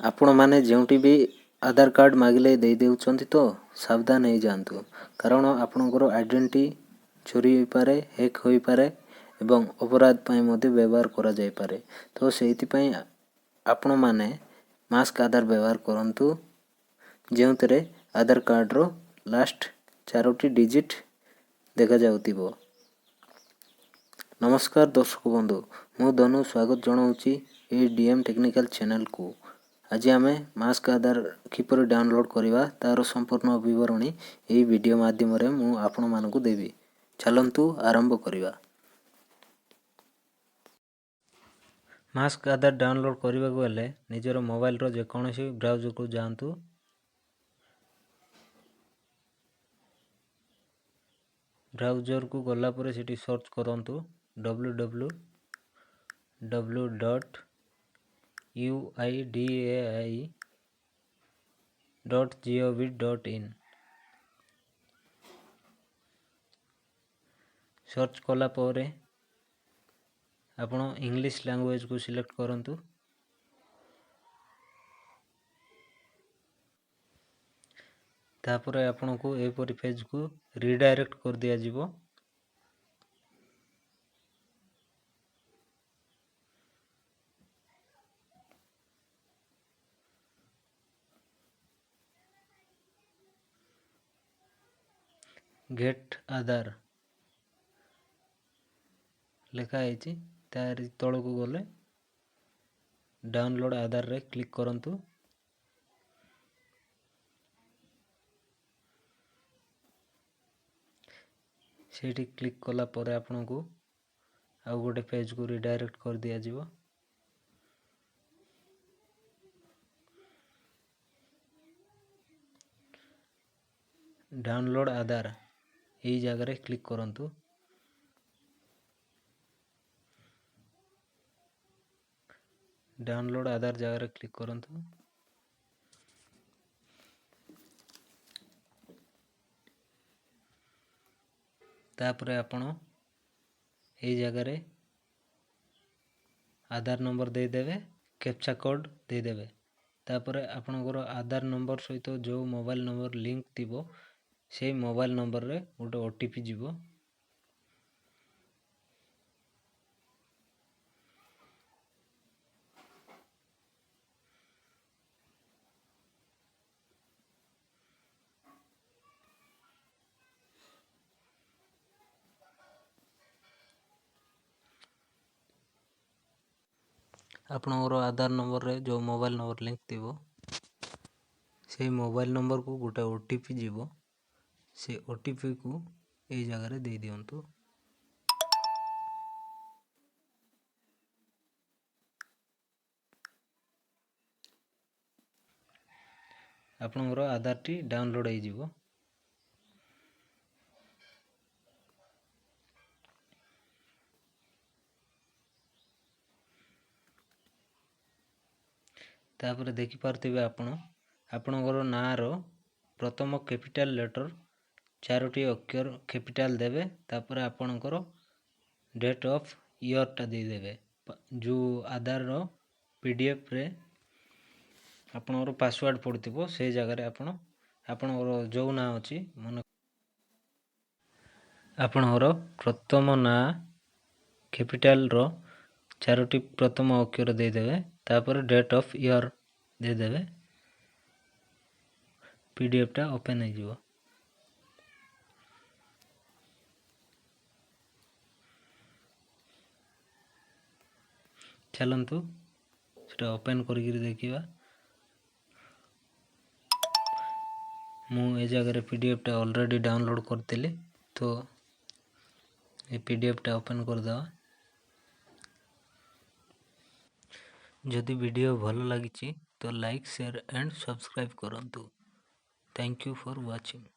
ଆପଣମାନେ ଯେଉଁଠି ବି ଆଧାର କାର୍ଡ଼ ମାଗିଲେ ଦେଇ ଦେଉଛନ୍ତି ତ ସାବଧାନ ହେଇଯାଆନ୍ତୁ, କାରଣ ଆପଣଙ୍କର ଆଇଡେଣ୍ଟିଟି ଚୋରି ହୋଇପାରେ, ହ୍ୟାକ୍ ହୋଇପାରେ ଏବଂ ଅପରାଧ ପାଇଁ ମଧ୍ୟ ବ୍ୟବହାର କରାଯାଇପାରେ। ତ ସେଇଥିପାଇଁ ଆପଣମାନେ ମାସ୍କ ଆଧାର ବ୍ୟବହାର କରନ୍ତୁ, ଯେଉଁଥିରେ ଆଧାର କାର୍ଡ଼ର ଲାଷ୍ଟ 4ଟି ଡିଜିଟ୍ ଦେଖାଯାଉଥିବ। ନମସ୍କାର ଦର୍ଶକ ବନ୍ଧୁ, ମୁଁ ଧନୁ ସ୍ୱାଗତ ଜଣାଉଛି ଏହି ଡିଏମ୍ ଟେକ୍ନିକାଲ ଚ୍ୟାନେଲକୁ। ଆଜି ଆମେ ମାସ୍କ ଆଧାର କିପରି ଡାଉନଲୋଡ଼ କରିବା ତାର ସମ୍ପୂର୍ଣ୍ଣ ବିବରଣୀ ଏହି ଭିଡ଼ିଓ ମାଧ୍ୟମରେ ମୁଁ ଆପଣମାନଙ୍କୁ ଦେବି। ଚାଲନ୍ତୁ ଆରମ୍ଭ କରିବା। ମାସ୍କ ଆଧାର ଡାଉନଲୋଡ଼ କରିବାକୁ ହେଲେ ନିଜର ମୋବାଇଲର ଯେକୌଣସି ବ୍ରାଉଜରକୁ ଯାଆନ୍ତୁ। ବ୍ରାଉଜରକୁ ଗଲା ପରେ ସେଠି ସର୍ଚ୍ଚ କରନ୍ତୁ www.uidai.gov.in। ସର୍ଚ୍ଚ କଲା ପରେ ଆପଣ ଇଂଲିଶ ଲାଙ୍ଗୁଏଜକୁ ସିଲେକ୍ଟ କରନ୍ତୁ। ତାପରେ ଆପଣଙ୍କୁ ଏପରି ପେଜକୁ ରିଡାଇରେକ୍ଟ କରିଦିଆଯିବ। ଗେଟ୍ ଆଧାର ଲେଖା ହେଇଛି, ତାରି ତଳକୁ ଗଲେ ଡାଉନଲୋଡ଼ ଆଧାରରେ କ୍ଲିକ୍ କରନ୍ତୁ। ସେଇଠି କ୍ଲିକ୍ କଲା ପରେ ଆପଣଙ୍କୁ ଆଉ ଗୋଟେ ପେଜକୁ ରିଡାଇରେକ୍ଟ କରିଦିଆଯିବ। ଡାଉନଲୋଡ଼ ଆଧାର ଏହି ଜାଗାରେ କ୍ଲିକ୍ କରନ୍ତୁ। ଡାଉନଲୋଡ଼ ଆଧାର ଜାଗାରେ କ୍ଲିକ୍ କରନ୍ତୁ। ତାପରେ ଆପଣ ଏହି ଜାଗାରେ ଆଧାର ନମ୍ବର ଦେଇଦେବେ, କ୍ୟାପ୍ଚା କୋଡ଼ ଦେଇଦେବେ। ତାପରେ ଆପଣଙ୍କର ଆଧାର ନମ୍ବର ସହିତ ଯେଉଁ ମୋବାଇଲ ନମ୍ବର ଲିଙ୍କ ଥିବ ସେଇ ମୋବାଇଲ ନମ୍ବରରେ ଗୋଟେ OTP ଯିବ। ଆପଣଙ୍କର ଆଧାର ନମ୍ବରରେ ଯେଉଁ ମୋବାଇଲ ନମ୍ବର ଲିଙ୍କ ଥିବ ସେଇ ମୋବାଇଲ ନମ୍ବରକୁ ଗୋଟେ OTP ଯିବ। ସେ OTPକୁ ଏଇ ଜାଗାରେ ଦେଇ ଦିଅନ୍ତୁ। ଆପଣଙ୍କର ଆଧାରଟି ଡାଉନଲୋଡ଼ ହେଇଯିବ। ତାପରେ ଦେଖିପାରୁଥିବେ ଆପଣଙ୍କର ନାଁର ପ୍ରଥମ କ୍ୟାପିଟାଲ ଲେଟର 4ଟି ଅକ୍ଷର କ୍ୟାପିଟାଲ ଦେବେ। ତାପରେ ଆପଣଙ୍କର ଡେଟ୍ ଅଫ୍ ଇୟରଟା ଦେଇଦେବେ। ଯେଉଁ ଆଧାରର PDFରେ ଆପଣଙ୍କର ପାସୱାର୍ଡ଼ ପଡ଼ିଥିବ ସେଇ ଜାଗାରେ ଆପଣଙ୍କର ଯେଉଁ ନାଁ ଅଛି ଆପଣଙ୍କର ପ୍ରଥମ ନାଁ କ୍ୟାପିଟାଲର 4ଟି ପ୍ରଥମ ଅକ୍ଷର ଦେଇଦେବେ। ତାପରେ ଡେଟ୍ ଅଫ୍ ଇୟର ଦେଇଦେବେ। PDFଟା ଓପେନ୍ ହେଇଯିବ। ଚାଲନ୍ତୁ ସେଟା ଓପେନ୍ କରିକିରି ଦେଖିବା। ମୁଁ ଏ ଜାଗାରେ PDFଟା ଅଲରେଡ଼ି ଡାଉନଲୋଡ଼ କରିଥିଲି, ତ ଏ PDFଟା ଓପେନ୍ କରିଦେବା। ଯଦି ଭିଡ଼ିଓ ଭଲ ଲାଗିଛି ତ ଲାଇକ୍, ସେୟାର ଆଣ୍ଡ ସବସ୍କ୍ରାଇବ୍ କରନ୍ତୁ। Thank you for watching.